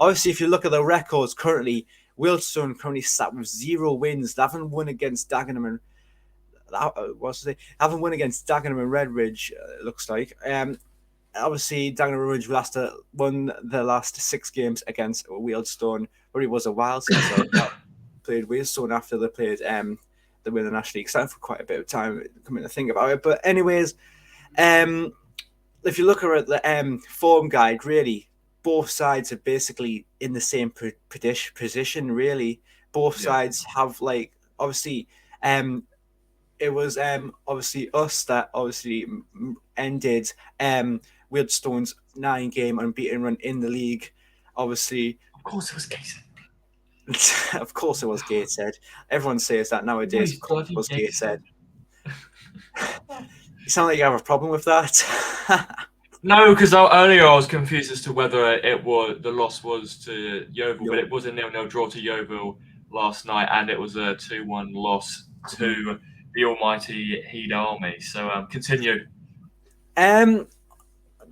Obviously, if you look at the records currently, Wealdstone currently sat with 0 wins. They haven't won against Dagenham and haven't won against Dagenham and Redbridge. It looks like. Obviously, Dagenham and Redbridge won the last 6 games against Wealdstone. But it was a while since I played Wealdstone after they played the Winner National League South for quite a bit of time. Coming to think about it, but anyways, if you look at the form guide, really, both sides are basically in the same position. Really, both sides have obviously, it was obviously us that obviously ended Wealdstone's 9-game unbeaten run in the league. Obviously, Of course, it was Gateshead. of course, it was Gateshead. Everyone says that nowadays. Of course, it was Gateshead. You sound like you have a problem with that. No, because earlier I was confused as to whether the loss was to Yeovil, but it was a 0-0 draw to Yeovil last night, and it was a 2-1 loss to the almighty Heed Army. So continue.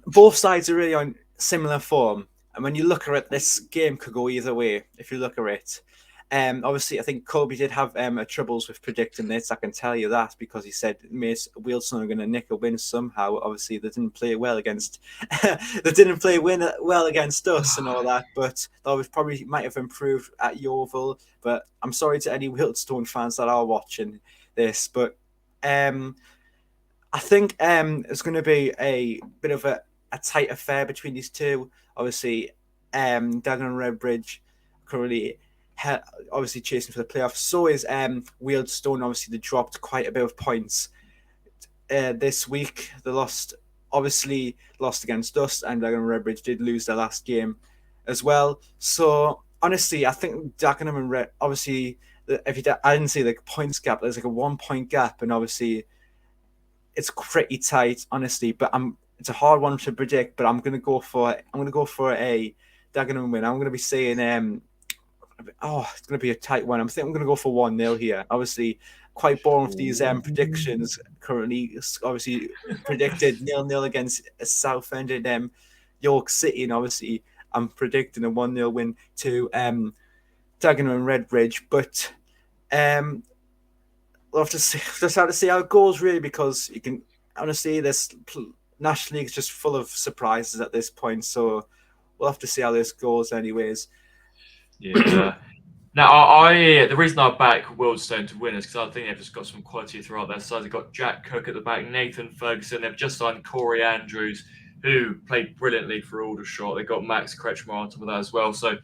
Both sides are really on similar form, and when you look at it, this game could go either way. If you look at it, obviously, I think Cobie did have troubles with predicting this. I can tell you that because he said Wealdstone are going to nick a win somehow. Obviously, they didn't play well against well against us and all that, but that probably might have improved at Yeovil. But I'm sorry to any Wealdstone fans that are watching this, but I think it's going to be a bit of a tight affair between these two. Obviously, Dagenham and Redbridge currently obviously chasing for the playoffs. So is Wealdstone. Obviously, they dropped quite a bit of points this week. They lost against us, and Dagenham and Redbridge did lose their last game as well. So honestly, I think Dagenham and obviously, I didn't see the points gap. There's like a 1 point gap, and obviously it's pretty tight, honestly. But it's a hard one to predict. But I'm gonna go for a Dagenham win. I'm gonna be saying it's gonna be a tight one. I'm gonna go for 1-0 here. Obviously, quite boring with these predictions currently. Obviously, predicted 0-0 against Southend and York City, and obviously I'm predicting a 1-0 win to Dagenham and Redbridge. But we'll have to see. Just have to see how it goes, really, because you can honestly, this National League is just full of surprises at this point. So we'll have to see how this goes, anyways. Yeah. Now, the reason I back Wealdstone to win is because I think they've just got some quality throughout their side. They've got Jack Cook at the back, Nathan Ferguson. They've just signed Corey Andrews, who played brilliantly for Aldershot. They've got Max Kretschmer on top of that as well. So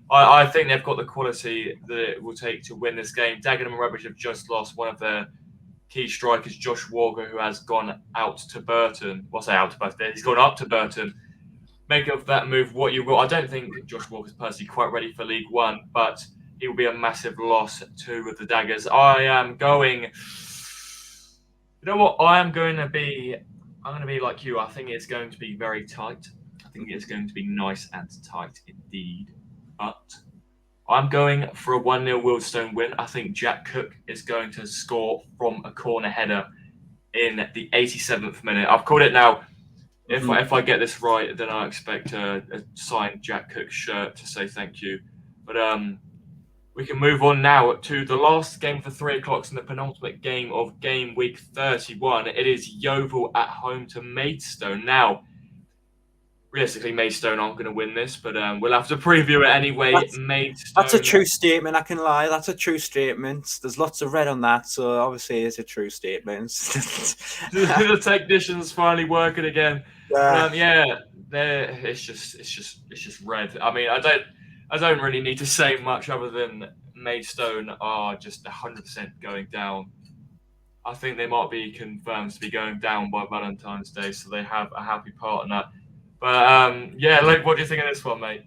I think they've got the quality that it will take to win this game. Dagenham and Redbridge have just lost one of their key strikers, Josh Walker, who has gone out to Burton. Well, I say out to Burton. He's gone up to Burton. Make of that move what you will. I don't think Josh Walker's personally quite ready for League One, but he will be a massive loss to the Daggers. I am going. You know what? I'm going to be like you. I think it's going to be very tight. I think it's going to be nice and tight indeed. But I'm going for a 1-0 Wealdstone win. I think Jack Cook is going to score from a corner header in the 87th minute. I've called it now. If I get this right, then I expect a signed Jack Cook shirt to say thank you. But we can move on now to the last game for 3 o'clock and the penultimate game of Game Week 31. It is Yeovil at home to Maidstone. Now, realistically, Maidstone aren't going to win this, but we'll have to preview it anyway. That's a true statement. I can lie. That's a true statement. There's lots of red on that, so obviously it's a true statement. The technician's finally working again. It's just red. I mean, I don't really need to say much other than Maidstone are just 100% going down. I think they might be confirmed to be going down by Valentine's Day, so they have a happy partner. But Luke, what do you think of this one, mate?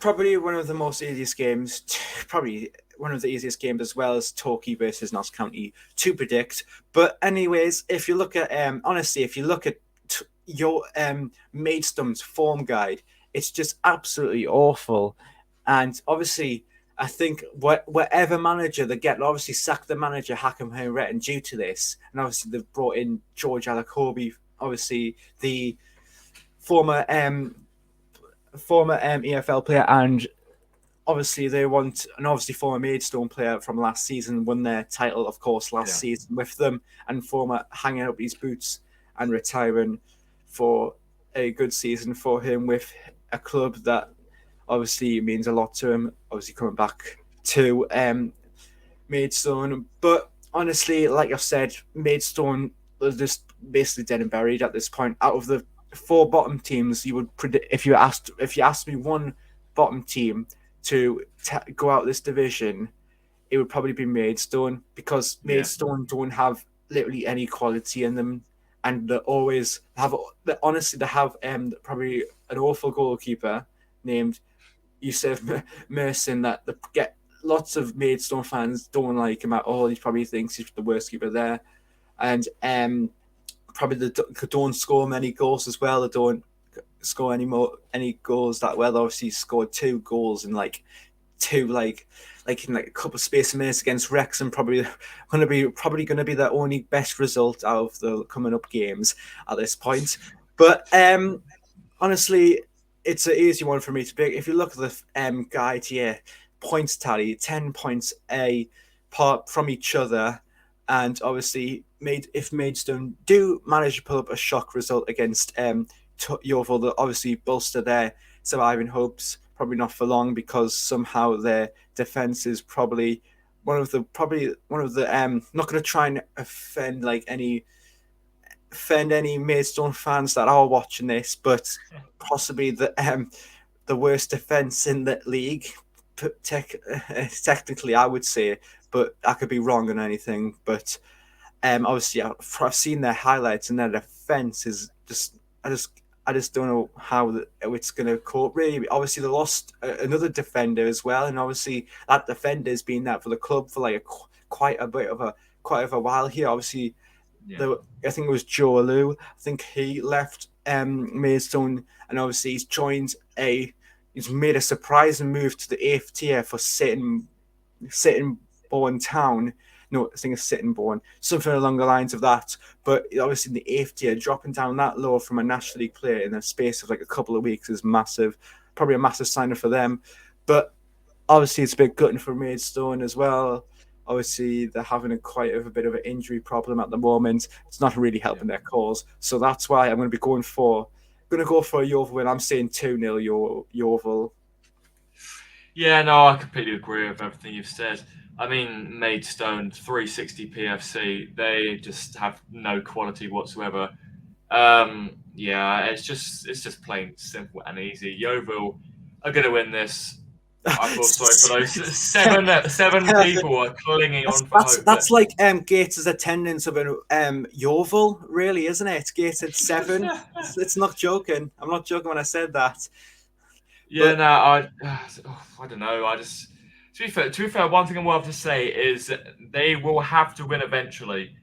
Probably one of the most easiest games. Probably one of the easiest games as well as Torquay versus Notts County to predict. But anyways, if you look at your Maidstone's form guide, it's just absolutely awful. And obviously, I think whatever manager they get, obviously sack the manager Hackam Hayretten due to this. And obviously they've brought in George Alacobi, obviously the former EFL player, and obviously they want an former Maidstone player from last season, won their title, of course, last season with them, and former hanging up his boots and retiring for a good season for him with a club that obviously means a lot to him, obviously coming back to Maidstone. But honestly, like I've said, Maidstone was just basically dead and buried at this point. Out of the 4 bottom teams, you would predict, if you asked me one bottom team to go out this division, it would probably be Maidstone, because Maidstone don't have literally any quality in them. and they have probably an awful goalkeeper named Yusuf Mersin that get lots of Maidstone fans don't like him at all. He probably thinks he's the worst keeper there, and probably they don't score many goals as well. They don't score any goals that well. Obviously, he scored 2 goals in like two in like a couple of space of minutes against Wrexham. Probably going to be the only best result out of the coming up games at this point. But honestly, it's an easy one for me to pick. If you look at the guide here, points tally, 10 points apart from each other, and obviously if Maidstone do manage to pull up a shock result against Yeovil, they'll obviously bolster their surviving hopes. Probably not for long, because somehow their defense is probably one of the not going to try and offend any Maidstone fans that are watching this, but possibly the worst defense in the league. Technically, I would say, but I could be wrong on anything. But obviously, I've seen their highlights, and their defense is I just don't know how it's going to cope. Really, obviously they lost another defender as well, and obviously that defender's been there for the club for like quite a while here. Obviously, I think it was Joe Alou. I think he left Maidstone, and obviously he's made a surprising move to the 8th tier for Sittingbourne Town. No, I think it's Sittingbourne, something along the lines of that. But obviously, in the 8th tier, dropping down that low from a National League player in a space of like a couple of weeks is massive. Probably a massive sign for them. But obviously, it's a bit gutting for Maidstone as well. Obviously, they're having quite a bit of an injury problem at the moment. It's not really helping their cause. So that's why I'm going to be going for a Yeovil win. I'm saying 2-0 Yeovil. Yeah, no, I completely agree with everything you've said. I mean, Maidstone, 360 PFC, they just have no quality whatsoever. Yeah, it's just plain simple and easy. Yeovil are going to win this. I feel sorry for those seven people are clinging on for hope. That's like Gates' attendance of Yeovil, really, isn't it? Gates at 7. It's not joking. I'm not joking when I said that. Yeah, no, I don't know. I just to be fair, one thing I will have to say is they will have to win eventually.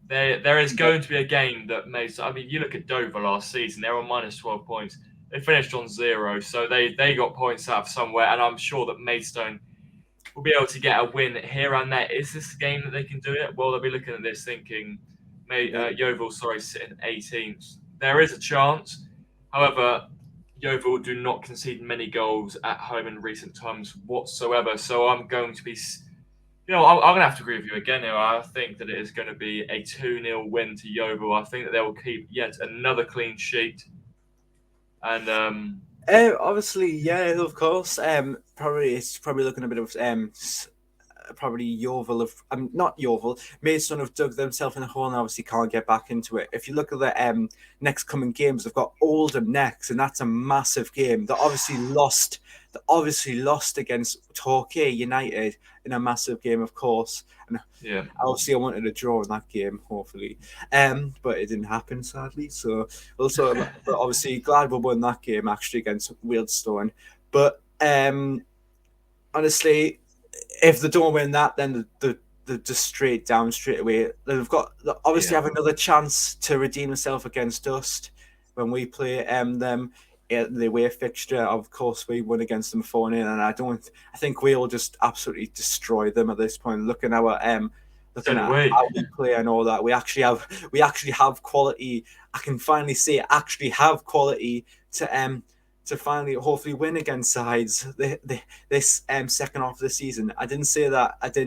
There is going to be a game that makes. I mean, you look at Dover last season; they were on minus 12 points. They finished on 0, so they got points out of somewhere, and I'm sure that Maidstone will be able to get a win here and there. Is this a game that they can do it? Well, they'll be looking at this thinking, Yeovil, sitting 18th. There is a chance. However, Yeovil do not concede many goals at home in recent times whatsoever. So I'm going to be, I'm going to have to agree with you again here. I think that it is going to be a 2-0 win to Yeovil. I think that they will keep yet another clean sheet. And obviously, yeah, of course. It's probably looking a bit of probably Yeovil not Yeovil. Maidstone have dug themselves in a hole and obviously can't get back into it. If you look at the next coming games, they've got Oldham next, and that's a massive game. They obviously lost against Torquay United in a massive game, of course. And yeah, obviously I wanted a draw in that game, hopefully, but it didn't happen, sadly. So also, but obviously glad we won that game actually against Wealdstone. But honestly, if they don't win that, then they're just straight away. They've have another chance to redeem themselves against Dust when we play them in the away fixture. Of course, we won against them 4-0, and I think we'll just absolutely destroy them at this point. Looking at how we play and all that, we actually have quality. I can finally say actually have quality to finally hopefully win against sides this second half of the season. I did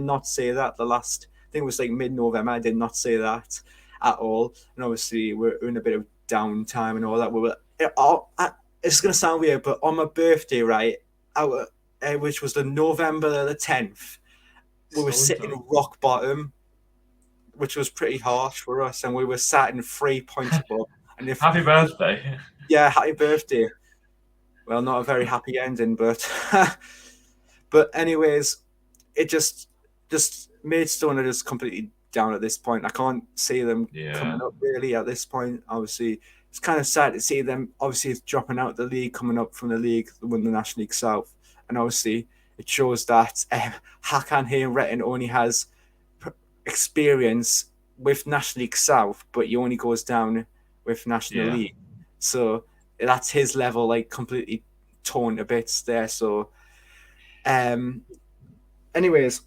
not say that the last, I think it was like mid-November. I did not say that at all. And obviously we're in a bit of downtime and all that. It's going to sound weird, but on my birthday, right, which was the November the 10th, we were sitting rock bottom, which was pretty harsh for us, and we were sat in 3 points above. And happy birthday! Yeah, happy birthday. Well, not a very happy ending, but anyways, it just Maidstone are just completely down at this point. I can't see them coming up really at this point. Obviously, it's kind of sad to see them obviously dropping out the league, coming up from the league, win the National League South, and obviously it shows that Hakan here in Retton only has experience with National League South, but he only goes down with National League. So that's his level, like completely torn to bits there. So, anyways,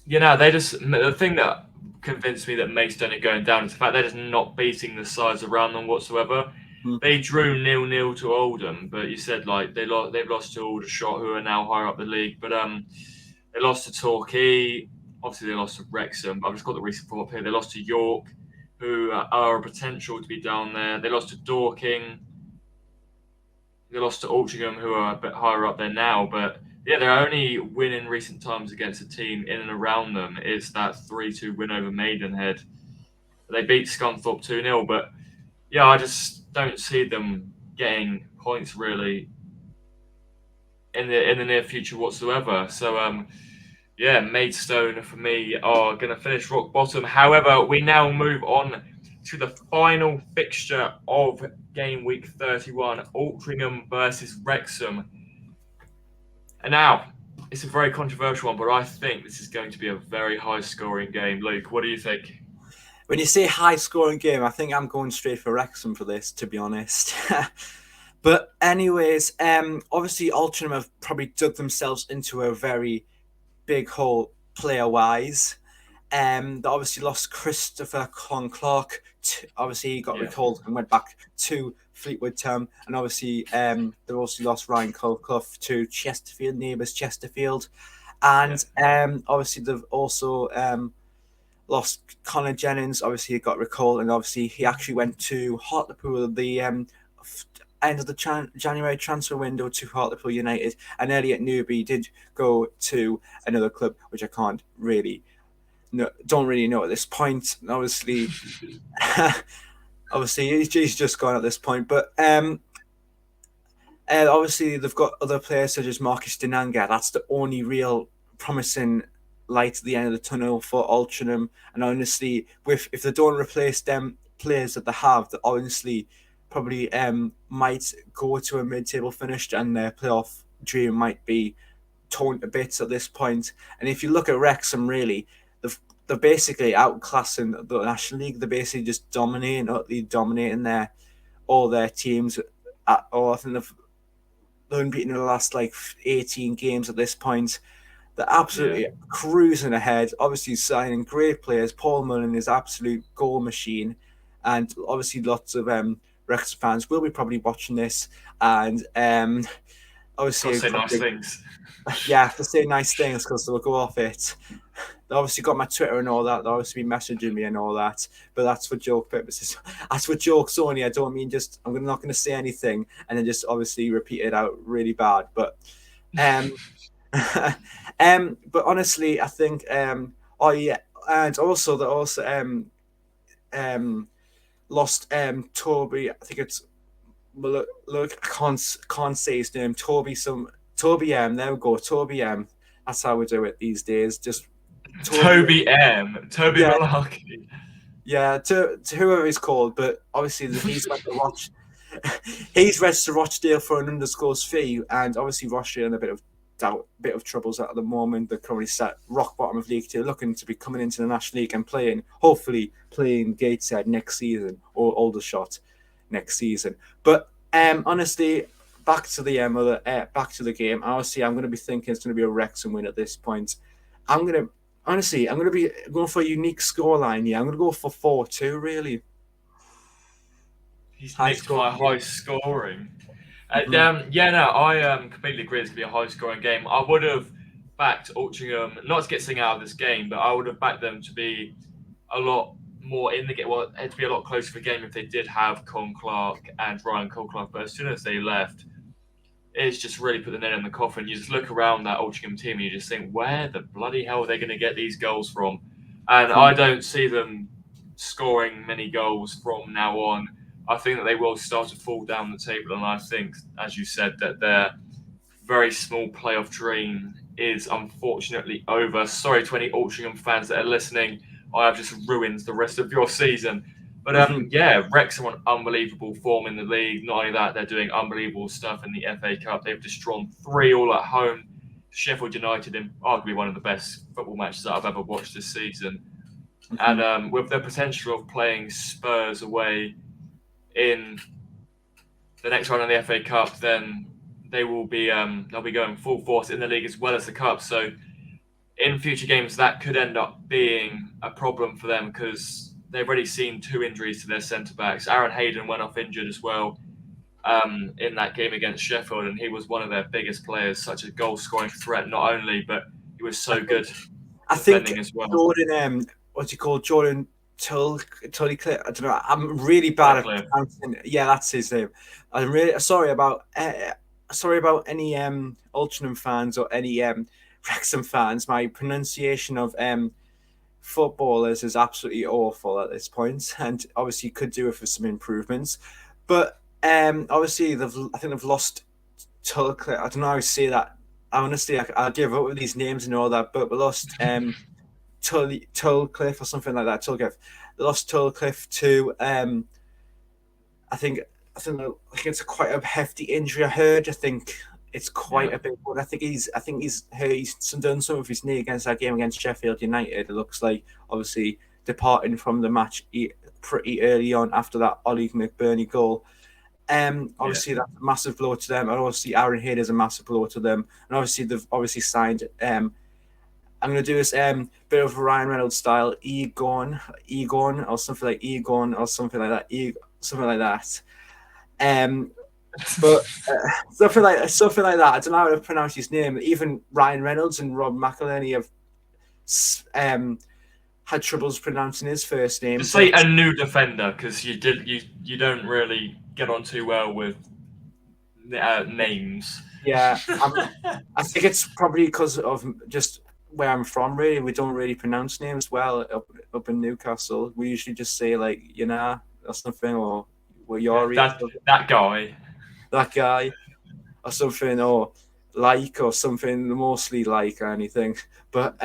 the thing that convinced me that Maidstone are going down is the fact they're just not beating the sides around them whatsoever. They drew 0-0 to Oldham, but you said like they've lost to Aldershot, who are now higher up the league. But they lost to Torquay. Obviously, they lost to Wrexham. But I've just got the recent form up here. They lost to York, who are a potential to be down there. They lost to Dorking. They lost to Altrincham, who are a bit higher up there now. But yeah, their only win in recent times against a team in and around them is that 3-2 win over Maidenhead. They beat Scunthorpe 2-0, but yeah, I just don't see them getting points really in the near future whatsoever. So yeah, Maidstone for me are going to finish rock bottom. However, we now move on to the final fixture of game week 31, Altrincham versus Wrexham. And now, it's a very controversial one, but I think this is going to be a very high-scoring game. Luke, what do you think? When you say high-scoring game, I think I'm going straight for Wrexham for this, to be honest. But anyways, obviously Altrincham have probably dug themselves into a very big hole player-wise. They obviously lost Christopher Clark. Obviously, he got recalled and went back to Fleetwood Town. And obviously, they've also lost Ryan Clough to Chesterfield, neighbours Chesterfield. And obviously, they've also lost Connor Jennings. Obviously, he got recalled. And obviously, he actually went to Hartlepool at the end of the January transfer window to Hartlepool United. And Elliot Newby did go to another club, which I can't really... don't really know at this point. Obviously, he's just gone at this point. But obviously, they've got other players such as Marcus Dinanga. That's the only real promising light at the end of the tunnel for Altrincham. And honestly, if they don't replace them players that they have, that honestly probably might go to a mid-table finish, and their playoff dream might be torn to bits at this point. And if you look at Wrexham, really, they're basically outclassing the National League. They're basically just utterly dominating all their teams. I think they've unbeaten in the last 18 games at this point. They're absolutely cruising ahead. Obviously signing great players. Paul Mullen is absolute goal machine, and obviously lots of Wrexham fans will be probably watching this, and obviously say nice things. Yeah, to say nice things because they'll go off it. They obviously got my Twitter and all that. They'll obviously be messaging me and all that. But that's for joke purposes. That's for jokes only. I don't mean just... I'm not going to say anything and then just obviously repeat it out really bad. But but honestly, I think... and also they also lost Toby. I think it's... Look, I can't say his name. Toby M. There we go. Toby M. That's how we do it these days. Just Toby M. Toby Malarkey. Yeah, to whoever he's called, but obviously he's went to watch. He's registered Rochdale for an undisclosed fee, and obviously Rochdale in a bit of troubles at the moment. They're currently sat rock bottom of League 2, looking to be coming into the National League and hopefully playing Gateshead next season or Aldershot next season. But honestly, back to the game. Honestly, I'm going to be thinking it's going to be a Wrexham win at this point. I'm going to be going for a unique scoreline here. I'm going to go for 4-2, really. He's high scoring. I completely agree. It's going to be a high scoring game. I would have backed Altrincham, not to get something out of this game, but I would have backed them to be a lot more in the game. Well, it'd be a lot closer of a game if they did have Con Clark and Ryan Colclough. But as soon as they left, it's just really put the nail in the coffin. You just look around that Altrincham team and you just think, where the bloody hell are they going to get these goals from? And I don't see them scoring many goals from now on. I think that they will start to fall down the table. And I think, as you said, that their very small playoff dream is unfortunately over. Sorry to any Altrincham fans that are listening. I have just ruined the rest of your season. But Mhm. yeah, Wrexham on unbelievable form in the league. Not only that, they're doing unbelievable stuff in the FA Cup. They've just drawn 3-3 at home. Sheffield United in arguably one of the best football matches that I've ever watched this season. Mhm. And with the potential of playing Spurs away in the next round of the FA Cup, then they'll be going full force in the league as well as the cup. So in future games, that could end up being a problem for them because they've already seen 2 injuries to their centre backs. Aaron Hayden went off injured as well in that game against Sheffield, and he was one of their biggest players, such a goal scoring threat not only, but he was I so think good I think defending as well. Jordan, what's he called? Jordan Tully Cliff. I don't know. I'm really bad at Clear. pronouncing. Yeah, that's his name. I'm really sorry about any Ultram fans or any Wrexham fans. My pronunciation of footballers is absolutely awful at this point, and obviously could do it for some improvements. But obviously I think they've lost Tully. I don't know how to say that. Honestly, I'll give up with these names and all that. But we lost Tullcliffe or something like that. Tullcliffe. They lost Tullcliffe to I think I think it's quite a hefty injury. I heard. I think it's quite Yeah. a big one. He's done some of his knee against that game against Sheffield United. It looks like obviously departing from the match pretty early on after that Ollie McBurney goal. Yeah. Obviously that's a massive blow to them, and obviously Aaron Hayden is a massive blow to them. And obviously they've obviously signed I'm gonna do this bit of Ryan Reynolds style, Egon or something like Egon or something like that, something like that. Um, but something like that. I don't know how to pronounce his name. Even Ryan Reynolds and Rob McElhenney have had troubles pronouncing his first name. Just say But a new defender because you don't really get on too well with names. yeah, I think it's probably because of just where I'm from. Really, we don't really pronounce names well up in Newcastle. We usually just say like or something, or well, Yeah, Yori, that guy. that guy, or something, or like or something, mostly like or anything. But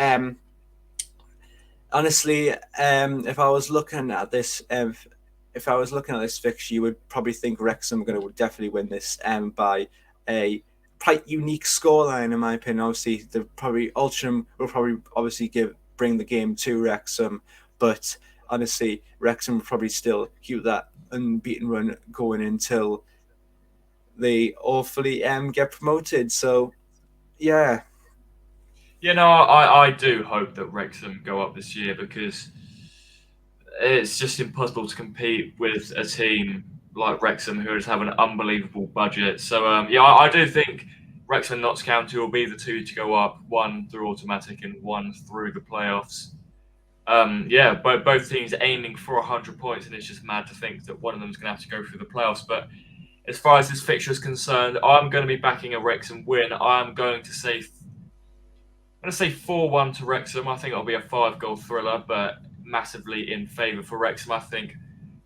honestly, if I was looking at this, if I was looking at this fixture, you would probably think Wrexham are going to definitely win this by a quite unique scoreline, in my opinion. Obviously, the probably Ultram will probably obviously bring the game to Wrexham, but honestly, Wrexham will probably still keep that unbeaten run going until they hopefully get promoted. So yeah. You know, I do hope that Wrexham go up this year because it's just impossible to compete with a team like Wrexham who just have an unbelievable budget. So yeah, I do think Wrexham and Notts County will be the 2 to go up, 1 through automatic and 1 through the playoffs. Yeah, both teams aiming for 100 points, and it's just mad to think that one of them is going to have to go through the playoffs. But as far as this fixture is concerned, I'm going to be backing a Wrexham win. I'm going to say 4-1 to Wrexham. I think it'll be a 5-goal thriller, but massively in favour for Wrexham. I think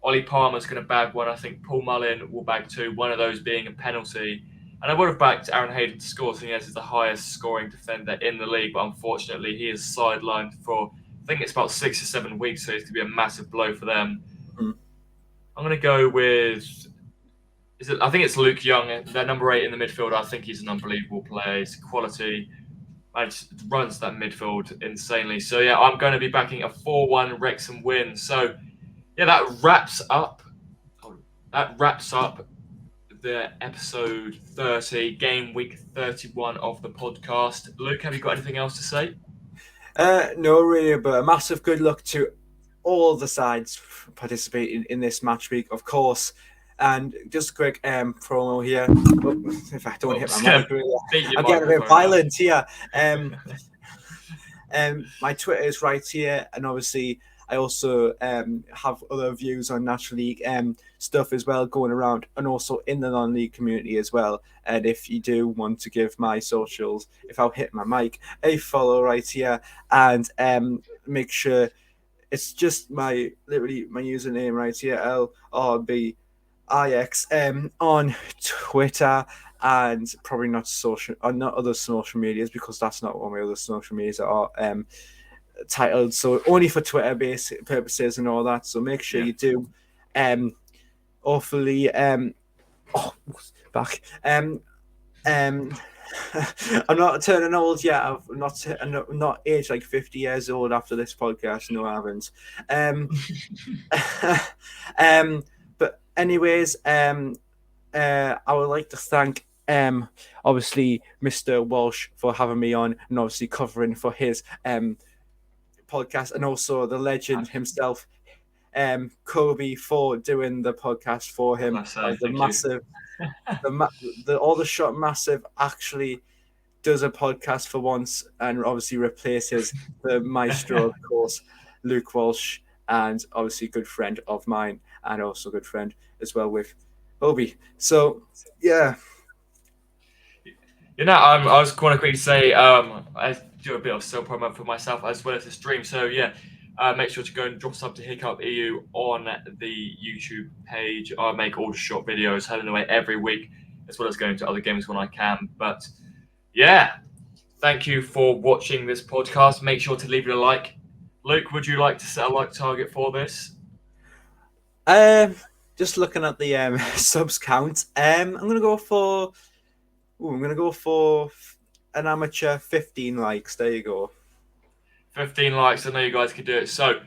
Ollie Palmer's going to bag 1. I think Paul Mullin will bag 2, one of those being a penalty. And I would have backed Aaron Hayden to score, seeing as he's the highest scoring defender in the league, but unfortunately he is sidelined for, I think it's about 6 or 7 weeks, so it's going to be a massive blow for them. Mm. I'm going to go with, I think it's Luke Young, their number 8 in the midfield. I think he's an unbelievable player. He's quality. And runs that midfield insanely. So yeah, I'm going to be backing a 4-1 Wrexham win. So yeah, that wraps up the episode 30, game week 31 of the podcast. Luke, have you got anything else to say? No, really, but a massive good luck to all the sides participating in this match week, of course. And just a quick promo here. If I don't hit my mic, really. I'm getting a bit violent here. My Twitter is right here, and obviously I also have other views on National League stuff as well going around, and also in the non-league community as well. And if you do want to give my socials, if I'll hit my mic, a follow right here, and make sure it's just my username right here, LRBIX on Twitter, and probably not other social medias, because that's not one of my other social medias are titled, so only for Twitter basic purposes and all that. So make sure you do. Hopefully, back. I'm not turning old yet. I'm not aged like 50 years old after this podcast. No, I haven't. But anyways, I would like to thank obviously Mr. Walsh for having me on and obviously covering for his podcast, and also the legend himself, Cobie, for doing the podcast for him. The Aldershot massive actually does a podcast for once, and obviously replaces the maestro, of course, Luke Walsh, and obviously good friend of mine, and also good friend as well with Obi. So yeah. I was going to quickly say, I do a bit of self promo for myself as well as the stream. So yeah, make sure to go and drop sub to Hiccup EU on the YouTube page. I make Aldershot videos, heading away every week, as well as going to other games when I can. But yeah, thank you for watching this podcast. Make sure to leave it a like. Luke, would you like to set a like target for this? Just looking at the subs count, I'm gonna go for an amateur 15 likes. There you go. 15 likes. I know you guys can do it. So,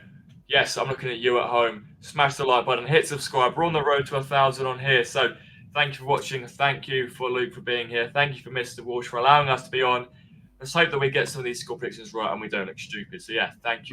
yes, I'm looking at you at home. Smash the like button, hit subscribe. We're on the road to 1,000 on here. So, thank you for watching. Thank you for Luke for being here. Thank you for Mr. Walsh for allowing us to be on. Let's hope that we get some of these score predictions right and we don't look stupid. So, yeah, thank you.